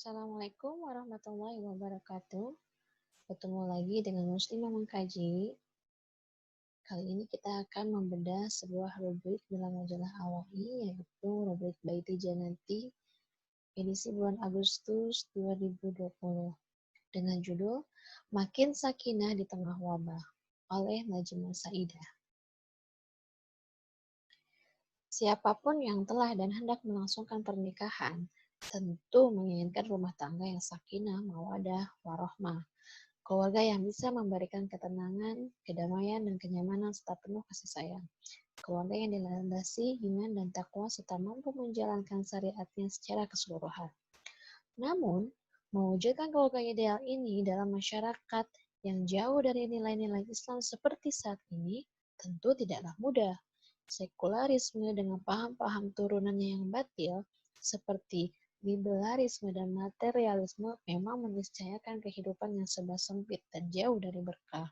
Assalamualaikum warahmatullahi wabarakatuh. Bertemu lagi dengan Muslimah Mengkaji. Kali ini kita akan membedah sebuah rubrik dalam majalah Awa'i, yaitu rubrik Baiti Janati, edisi bulan Agustus 2020, dengan judul Makin Sakinah di Tengah Wabah, oleh Najmah Saidah. Siapapun yang telah dan hendak melangsungkan pernikahan, tentu menginginkan rumah tangga yang sakinah, mawadah, warohmah. Keluarga yang bisa memberikan ketenangan, kedamaian, dan kenyamanan serta penuh kasih sayang. Keluarga yang dilandasi iman dan takwa serta mampu menjalankan syariatnya secara keseluruhan. Namun, mewujudkan keluarga ideal ini dalam masyarakat yang jauh dari nilai-nilai Islam seperti saat ini tentu tidaklah mudah. Sekularisme dengan paham-paham turunannya yang batil seperti liberalisme dan materialisme memang meniscayakan kehidupan yang serba sempit dan jauh dari berkah.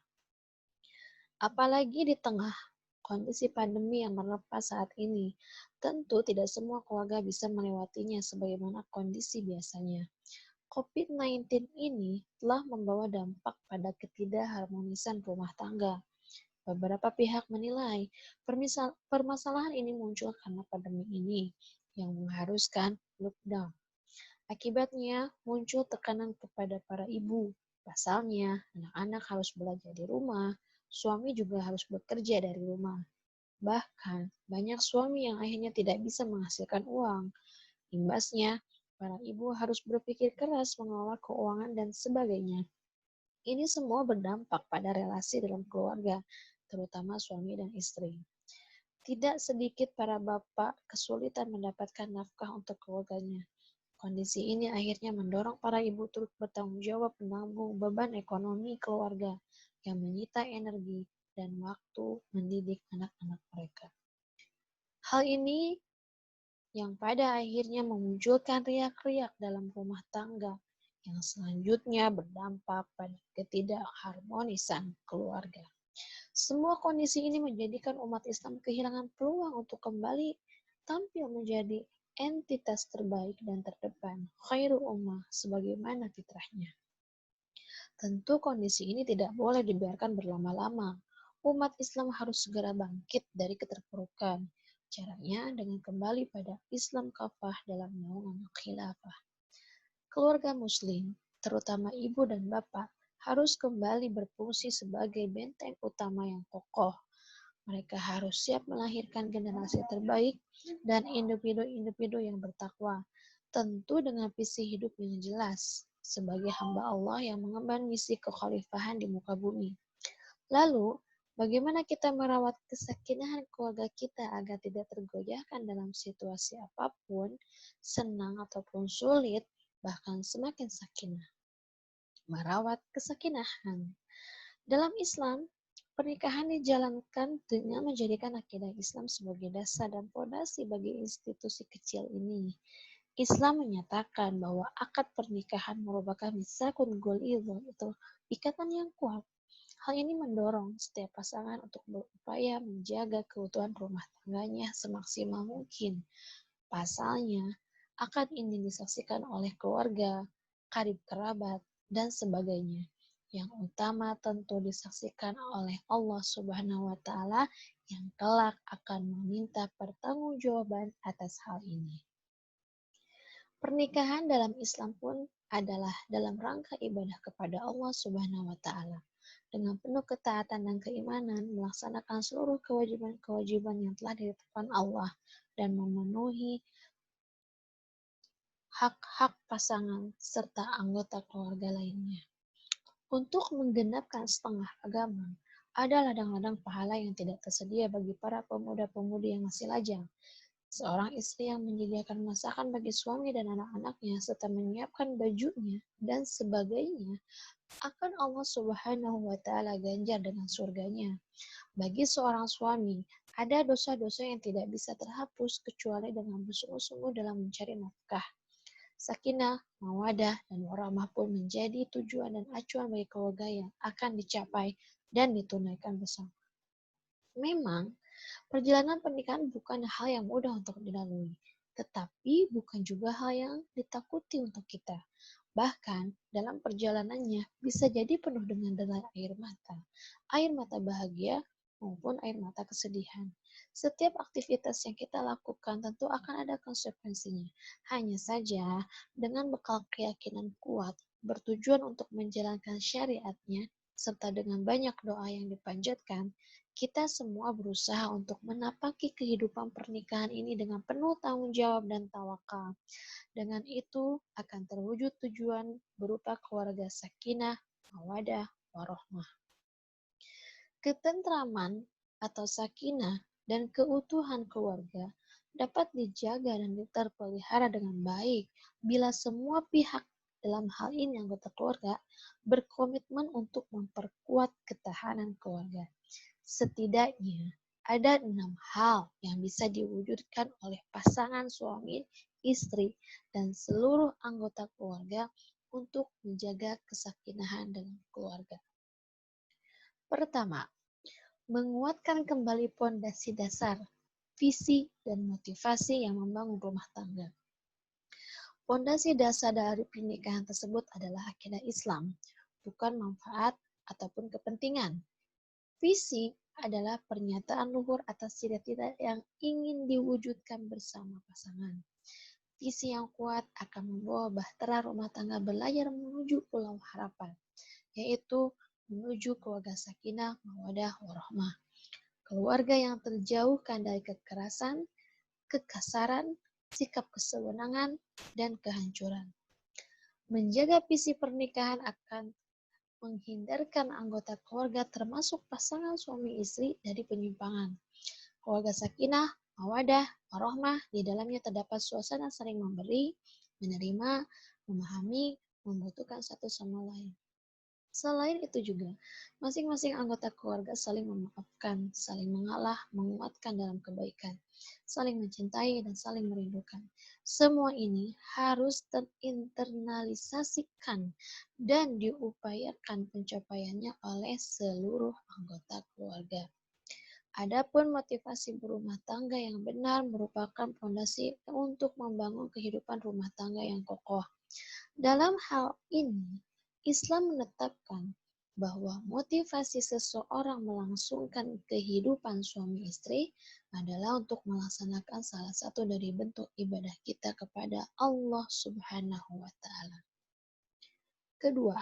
Apalagi di tengah kondisi pandemi yang menerpa saat ini, tentu tidak semua keluarga bisa melewatinya sebagaimana kondisi biasanya. COVID-19 ini telah membawa dampak pada ketidakharmonisan rumah tangga. Beberapa pihak menilai permasalahan ini muncul karena pandemi ini yang mengharuskan lockdown. Akibatnya muncul tekanan kepada para ibu. Pasalnya, anak-anak harus belajar di rumah, suami juga harus bekerja dari rumah. Bahkan, banyak suami yang akhirnya tidak bisa menghasilkan uang. Imbasnya, para ibu harus berpikir keras mengelola keuangan dan sebagainya. Ini semua berdampak pada relasi dalam keluarga, terutama suami dan istri. Tidak sedikit para bapak kesulitan mendapatkan nafkah untuk keluarganya. Kondisi ini akhirnya mendorong para ibu turut bertanggung jawab menanggung beban ekonomi keluarga yang menyita energi dan waktu mendidik anak-anak mereka. Hal ini yang pada akhirnya memunculkan riak-riak dalam rumah tangga yang selanjutnya berdampak pada ketidakharmonisan keluarga. Semua kondisi ini menjadikan umat Islam kehilangan peluang untuk kembali tampil menjadi entitas terbaik dan terdepan, khairul ummah, sebagaimana fitrahnya. Tentu kondisi ini tidak boleh dibiarkan berlama-lama. Umat Islam harus segera bangkit dari keterpurukan. Caranya dengan kembali pada Islam kafah dalam naungan khilafah. Keluarga muslim, terutama ibu dan bapak, harus kembali berfungsi sebagai benteng utama yang kokoh. Mereka harus siap melahirkan generasi terbaik dan individu-individu yang bertakwa, tentu dengan visi hidup yang jelas, sebagai hamba Allah yang mengemban misi kekhalifahan di muka bumi. Lalu, bagaimana kita merawat kesakinahan keluarga kita agar tidak tergoyahkan dalam situasi apapun, senang ataupun sulit, bahkan semakin sakinah. Merawat kesakinahan. Dalam Islam, pernikahan dijalankan dengan menjadikan akidah Islam sebagai dasar dan fondasi bagi institusi kecil ini. Islam menyatakan bahwa akad pernikahan merupakan misakun ghalidh, atau ikatan yang kuat. Hal ini mendorong setiap pasangan untuk berupaya menjaga keutuhan rumah tangganya semaksimal mungkin. Pasalnya, akad ini disaksikan oleh keluarga, karib kerabat, dan sebagainya. Yang utama tentu disaksikan oleh Allah Subhanahu wa Ta'ala yang kelak akan meminta pertanggungjawaban atas hal ini. Pernikahan dalam Islam pun adalah dalam rangka ibadah kepada Allah Subhanahu wa Ta'ala. Dengan penuh ketaatan dan keimanan, melaksanakan seluruh kewajiban-kewajiban yang telah ditetapkan Allah dan memenuhi hak-hak pasangan serta anggota keluarga lainnya. Untuk menggenapkan setengah agama, ada ladang-ladang pahala yang tidak tersedia bagi para pemuda-pemudi yang masih lajang. Seorang istri yang menyediakan masakan bagi suami dan anak-anaknya serta menyiapkan bajunya dan sebagainya akan Allah Subhanahu wa Ta'ala ganjar dengan surganya. Bagi seorang suami, ada dosa-dosa yang tidak bisa terhapus kecuali dengan bersungguh-sungguh dalam mencari nafkah. Sakinah, mawadah, dan warahmah pun menjadi tujuan dan acuan bagi keluarga yang akan dicapai dan ditunaikan bersama. Memang, perjalanan pernikahan bukan hal yang mudah untuk dilalui. tetapi bukan juga hal yang ditakuti untuk kita. Bahkan dalam perjalanannya bisa jadi penuh dengan derai air mata bahagia maupun air mata kesedihan. Setiap aktivitas yang kita lakukan tentu akan ada konsekuensinya. Hanya saja dengan bekal keyakinan kuat bertujuan untuk menjalankan syariatnya serta dengan banyak doa yang dipanjatkan, kita semua berusaha untuk menapaki kehidupan pernikahan ini dengan penuh tanggung jawab dan tawakal. Dengan itu akan terwujud tujuan berupa keluarga sakinah, mawadah, warohmah. Ketentraman atau sakinah dan keutuhan keluarga dapat dijaga dan terpelihara dengan baik bila semua pihak dalam hal ini anggota keluarga berkomitmen untuk memperkuat ketahanan keluarga. Setidaknya ada 6 hal yang bisa diwujudkan oleh pasangan suami, istri, dan seluruh anggota keluarga untuk menjaga kesakinahan dalam keluarga. Pertama, menguatkan kembali pondasi dasar, visi, dan motivasi yang membangun rumah tangga. Pondasi dasar dari pernikahan tersebut adalah akidah Islam, bukan manfaat ataupun kepentingan. Visi adalah pernyataan luhur atas cita-cita yang ingin diwujudkan bersama pasangan. Visi yang kuat akan membawa bahtera rumah tangga berlayar menuju pulau harapan, yaitu menuju keluarga sakinah, mawadah, warohmah. Keluarga yang terjauhkan dari kekerasan, kekasaran, sikap kesewenangan, dan kehancuran. Menjaga visi pernikahan akan menghindarkan anggota keluarga termasuk pasangan suami istri dari penyimpangan. Keluarga sakinah, mawadah, warohmah, di dalamnya terdapat suasana saling memberi, menerima, memahami, membutuhkan satu sama lain. Selain itu juga, masing-masing anggota keluarga saling memaafkan, saling mengalah, menguatkan dalam kebaikan, saling mencintai, dan saling merindukan. Semua ini harus terinternalisasikan dan diupayakan pencapaiannya oleh seluruh anggota keluarga. Adapun motivasi berumah tangga yang benar merupakan fondasi untuk membangun kehidupan rumah tangga yang kokoh. Dalam hal ini, Islam menetapkan bahwa motivasi seseorang melangsungkan kehidupan suami istri adalah untuk melaksanakan salah satu dari bentuk ibadah kita kepada Allah Subhanahu wa Ta'ala. Kedua,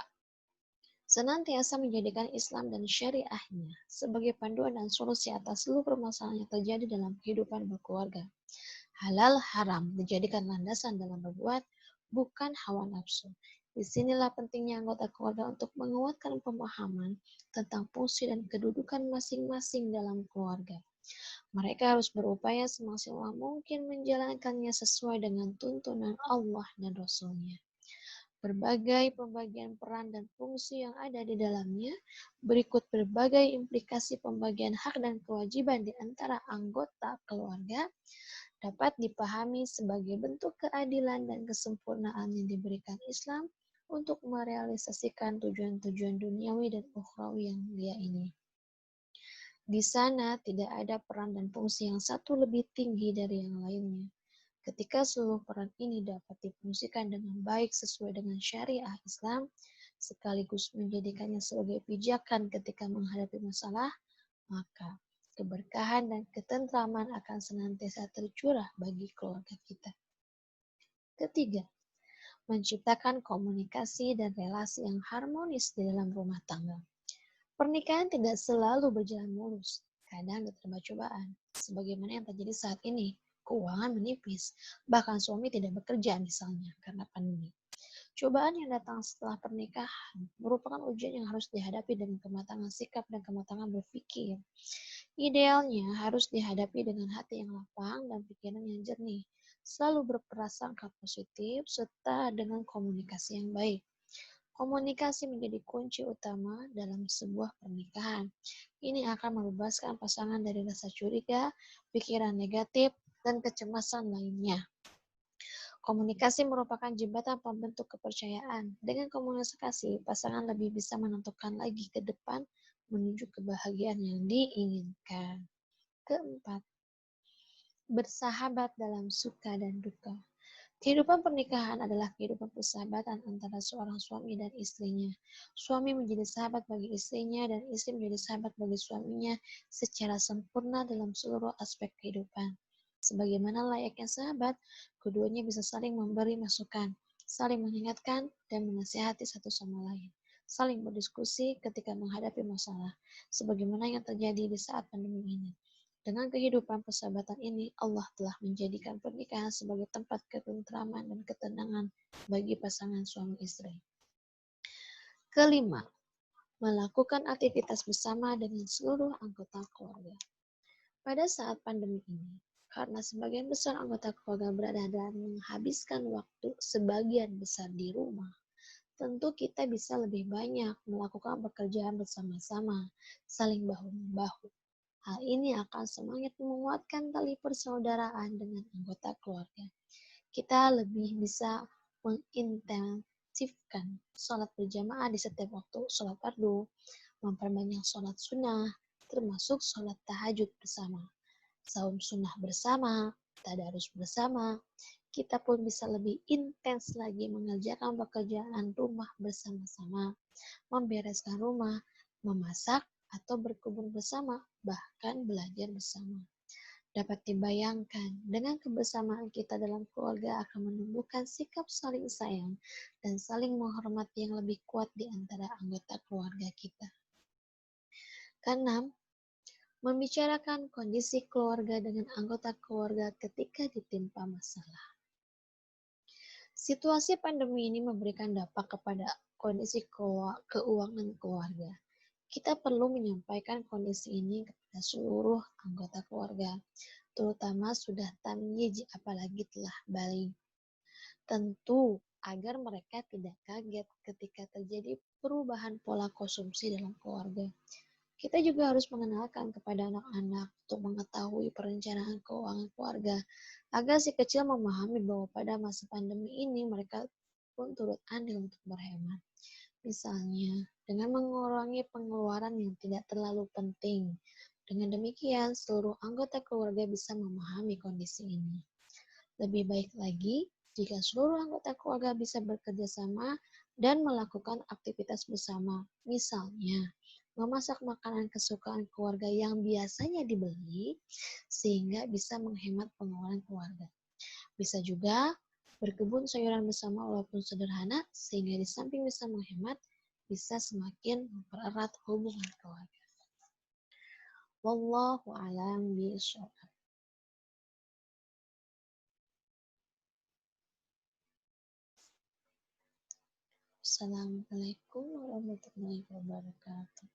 senantiasa menjadikan Islam dan syariahnya sebagai panduan dan solusi atas seluruh permasalahan yang terjadi dalam kehidupan berkeluarga. Halal haram dijadikan landasan dalam berbuat, bukan hawa nafsu. Disinilah pentingnya anggota keluarga untuk menguatkan pemahaman tentang fungsi dan kedudukan masing-masing dalam keluarga. Mereka harus berupaya semaksimal mungkin menjalankannya sesuai dengan tuntunan Allah dan Rasul-Nya. Berbagai pembagian peran dan fungsi yang ada di dalamnya, berikut berbagai implikasi pembagian hak dan kewajiban di antara anggota keluarga dapat dipahami sebagai bentuk keadilan dan kesempurnaan yang diberikan Islam untuk merealisasikan tujuan-tujuan duniawi dan ukhrawi yang mulia ini. Di sana tidak ada peran dan fungsi yang satu lebih tinggi dari yang lainnya. Ketika seluruh peran ini dapat difungsikan dengan baik sesuai dengan syariah Islam, sekaligus menjadikannya sebagai pijakan ketika menghadapi masalah, maka keberkahan dan ketentraman akan senantiasa tercurah bagi keluarga kita. Ketiga, menciptakan komunikasi dan relasi yang harmonis di dalam rumah tangga. Pernikahan tidak selalu berjalan mulus, kadang diterima cobaan, sebagaimana yang terjadi saat ini. Keuangan menipis, bahkan suami tidak bekerja misalnya karena pandemi. Cobaan yang datang setelah pernikahan merupakan ujian yang harus dihadapi dengan kematangan sikap dan kematangan berpikir. Idealnya harus dihadapi dengan hati yang lapang dan pikiran yang jernih, selalu berprasangka positif serta dengan komunikasi yang baik. Komunikasi menjadi kunci utama dalam sebuah pernikahan. Ini akan membebaskan pasangan dari rasa curiga, pikiran negatif, dan kecemasan lainnya. Komunikasi merupakan jembatan pembentuk kepercayaan. Dengan komunikasi, pasangan lebih bisa menentukan lagi ke depan menuju kebahagiaan yang diinginkan. Keempat, bersahabat dalam suka dan duka. Kehidupan pernikahan adalah kehidupan persahabatan antara seorang suami dan istrinya. Suami menjadi sahabat bagi istrinya dan istri menjadi sahabat bagi suaminya secara sempurna dalam seluruh aspek kehidupan. Sebagaimana layaknya sahabat, keduanya bisa saling memberi masukan, saling mengingatkan, dan menasihati satu sama lain. Saling berdiskusi ketika menghadapi masalah, sebagaimana yang terjadi di saat pandemi ini. Dengan kehidupan persahabatan ini, Allah telah menjadikan pernikahan sebagai tempat ketentraman dan ketenangan bagi pasangan suami istri. Kelima, melakukan aktivitas bersama dengan seluruh anggota keluarga. Pada saat pandemi ini, karena sebagian besar anggota keluarga berada dan menghabiskan waktu sebagian besar di rumah, tentu kita bisa lebih banyak melakukan pekerjaan bersama-sama, saling bahu-membahu. Hal ini akan semakin menguatkan tali persaudaraan dengan anggota keluarga. Kita lebih bisa mengintensifkan sholat berjamaah di setiap waktu sholat fardu, memperbanyak sholat sunnah, termasuk sholat tahajud bersama, saum sunnah bersama, tadarus bersama. Kita pun bisa lebih intens lagi mengerjakan pekerjaan rumah bersama-sama, membereskan rumah, memasak, atau berkebun bersama, bahkan belajar bersama. Dapat dibayangkan, dengan kebersamaan kita dalam keluarga akan menumbuhkan sikap saling sayang dan saling menghormati yang lebih kuat di antara anggota keluarga kita. Keenam, membicarakan kondisi keluarga dengan anggota keluarga ketika ditimpa masalah. Situasi pandemi ini memberikan dampak kepada kondisi keuangan keluarga. Kita perlu menyampaikan kondisi ini kepada seluruh anggota keluarga, terutama sudah tamyiz apalagi telah balik. Tentu agar mereka tidak kaget ketika terjadi perubahan pola konsumsi dalam keluarga. Kita juga harus mengenalkan kepada anak-anak untuk mengetahui perencanaan keuangan keluarga, agar si kecil memahami bahwa pada masa pandemi ini mereka pun turut andil untuk berhemat. Misalnya, dengan mengurangi pengeluaran yang tidak terlalu penting. Dengan demikian, seluruh anggota keluarga bisa memahami kondisi ini. Lebih baik lagi, jika seluruh anggota keluarga bisa bekerja sama dan melakukan aktivitas bersama. Misalnya, memasak makanan kesukaan keluarga yang biasanya dibeli, sehingga bisa menghemat pengeluaran keluarga. Bisa juga berkebun sayuran bersama walaupun sederhana, sehingga di samping bisa menghemat, bisa semakin mempererat hubungan keluarga. Wallahu a'lam bishawab. Assalamualaikum warahmatullahi wabarakatuh.